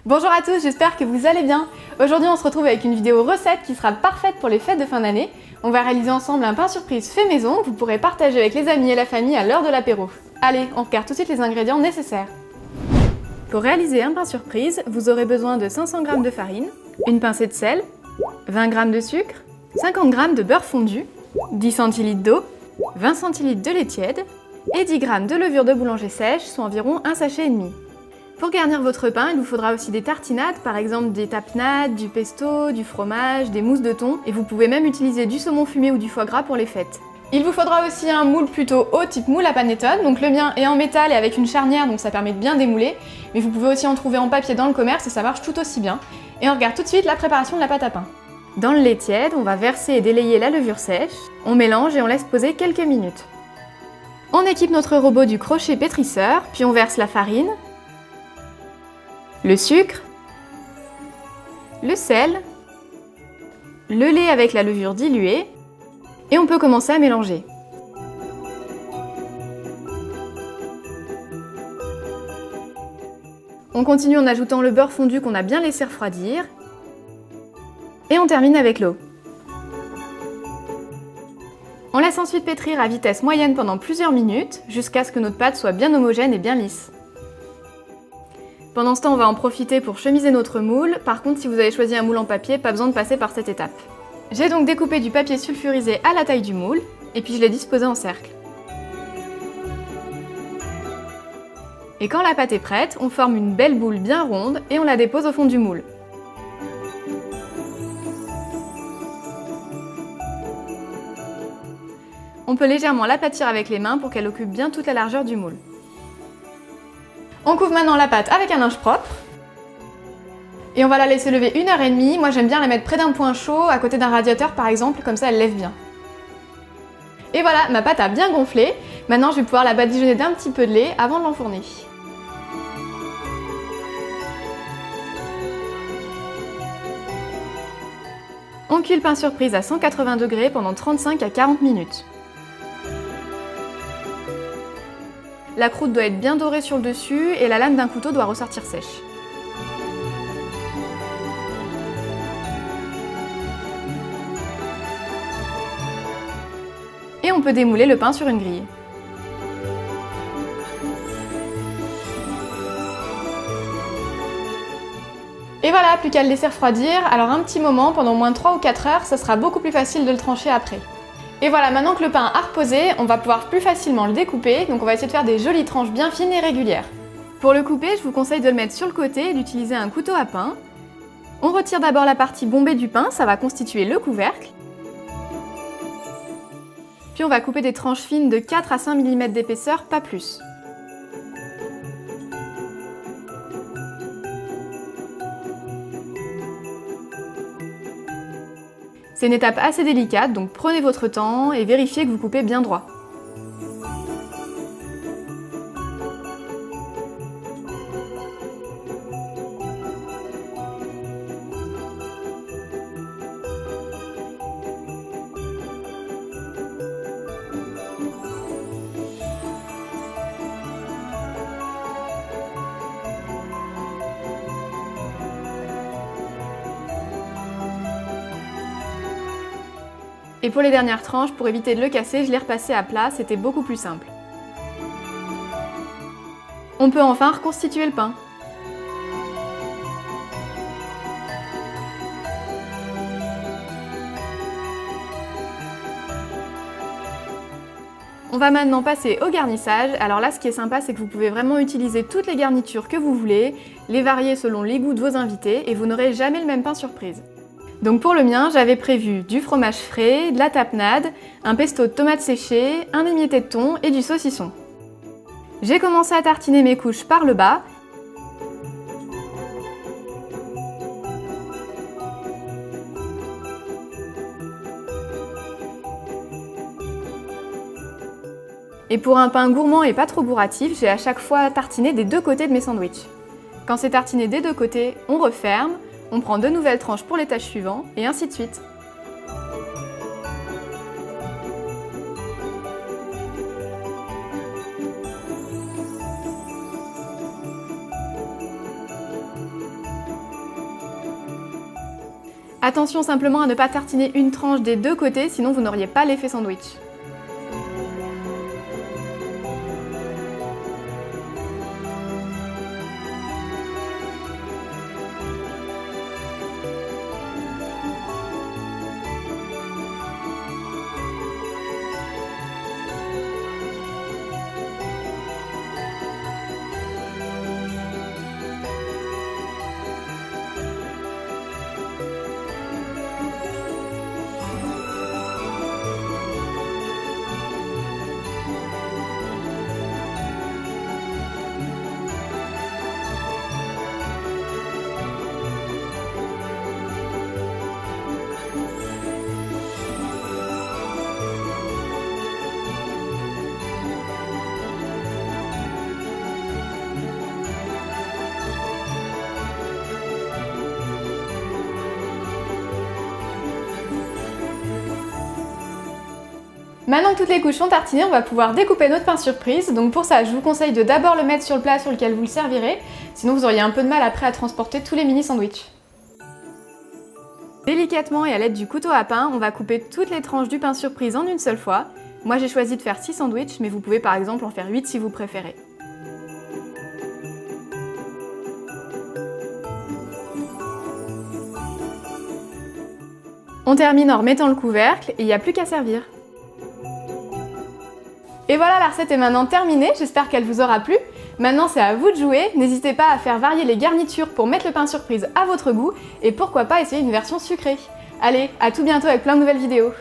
Bonjour à tous, j'espère que vous allez bien. Aujourd'hui on se retrouve avec une vidéo recette qui sera parfaite pour les fêtes de fin d'année. On va réaliser ensemble un pain surprise fait maison que vous pourrez partager avec les amis et la famille à l'heure de l'apéro. Allez, on regarde tout de suite les ingrédients nécessaires. Pour réaliser un pain surprise, vous aurez besoin de 500 g de farine, une pincée de sel, 20 g de sucre, 50 g de beurre fondu, 10 cl d'eau, 20 cl de lait tiède et 10 g de levure de boulanger sèche, soit environ un sachet et demi. Pour garnir votre pain, il vous faudra aussi des tartinades, par exemple des tapenades, du pesto, du fromage, des mousses de thon, et vous pouvez même utiliser du saumon fumé ou du foie gras pour les fêtes. Il vous faudra aussi un moule plutôt haut, type moule à panettone, donc le mien est en métal et avec une charnière, donc ça permet de bien démouler, mais vous pouvez aussi en trouver en papier dans le commerce et ça marche tout aussi bien. Et on regarde tout de suite la préparation de la pâte à pain. Dans le lait tiède, on va verser et délayer la levure sèche, on mélange et on laisse poser quelques minutes. On équipe notre robot du crochet pétrisseur, puis on verse la farine, le sucre, le sel, le lait avec la levure diluée et on peut commencer à mélanger. On continue en ajoutant le beurre fondu qu'on a bien laissé refroidir et on termine avec l'eau. On laisse ensuite pétrir à vitesse moyenne pendant plusieurs minutes jusqu'à ce que notre pâte soit bien homogène et bien lisse. Pendant ce temps, on va en profiter pour chemiser notre moule. Par contre, si vous avez choisi un moule en papier, pas besoin de passer par cette étape. J'ai donc découpé du papier sulfurisé à la taille du moule, et puis je l'ai disposé en cercle. Et quand la pâte est prête, on forme une belle boule bien ronde et on la dépose au fond du moule. On peut légèrement l'aplatir avec les mains pour qu'elle occupe bien toute la largeur du moule. On couvre maintenant la pâte avec un linge propre et on va la laisser lever 1h30. Moi j'aime bien la mettre près d'un point chaud, à côté d'un radiateur par exemple, comme ça elle lève bien. Et voilà, ma pâte a bien gonflé. Maintenant je vais pouvoir la badigeonner d'un petit peu de lait avant de l'enfourner. On cuit le pain surprise à 180 degrés pendant 35 à 40 minutes. La croûte doit être bien dorée sur le dessus et la lame d'un couteau doit ressortir sèche. Et on peut démouler le pain sur une grille. Et voilà, plus qu'à le laisser refroidir. Alors un petit moment, pendant au moins 3 ou 4 heures, ça sera beaucoup plus facile de le trancher après. Et voilà, maintenant que le pain a reposé, on va pouvoir plus facilement le découper, donc on va essayer de faire des jolies tranches bien fines et régulières. Pour le couper, je vous conseille de le mettre sur le côté et d'utiliser un couteau à pain. On retire d'abord la partie bombée du pain, ça va constituer le couvercle. Puis on va couper des tranches fines de 4 à 5 mm d'épaisseur, pas plus. C'est une étape assez délicate, donc prenez votre temps et vérifiez que vous coupez bien droit. Et pour les dernières tranches, pour éviter de le casser, je l'ai repassé à plat, c'était beaucoup plus simple. On peut enfin reconstituer le pain. On va maintenant passer au garnissage. Alors là, ce qui est sympa, c'est que vous pouvez vraiment utiliser toutes les garnitures que vous voulez, les varier selon les goûts de vos invités, et vous n'aurez jamais le même pain surprise. Donc pour le mien, j'avais prévu du fromage frais, de la tapenade, un pesto de tomates séchées, un émietté de thon et du saucisson. J'ai commencé à tartiner mes couches par le bas. Et pour un pain gourmand et pas trop bourratif, j'ai à chaque fois tartiné des deux côtés de mes sandwichs. Quand c'est tartiné des deux côtés, on referme. On prend de nouvelles tranches pour l'étage suivant, et ainsi de suite. Attention simplement à ne pas tartiner une tranche des deux côtés, sinon vous n'auriez pas l'effet sandwich. Maintenant que toutes les couches sont tartinées, on va pouvoir découper notre pain surprise. Donc pour ça, je vous conseille de d'abord le mettre sur le plat sur lequel vous le servirez, sinon vous auriez un peu de mal après à transporter tous les mini sandwichs. Délicatement et à l'aide du couteau à pain, on va couper toutes les tranches du pain surprise en une seule fois. Moi j'ai choisi de faire 6 sandwichs, mais vous pouvez par exemple en faire 8 si vous préférez. On termine en remettant le couvercle et il n'y a plus qu'à servir. Et voilà, la recette est maintenant terminée, j'espère qu'elle vous aura plu. Maintenant c'est à vous de jouer, n'hésitez pas à faire varier les garnitures pour mettre le pain surprise à votre goût et pourquoi pas essayer une version sucrée. Allez, à tout bientôt avec plein de nouvelles vidéos.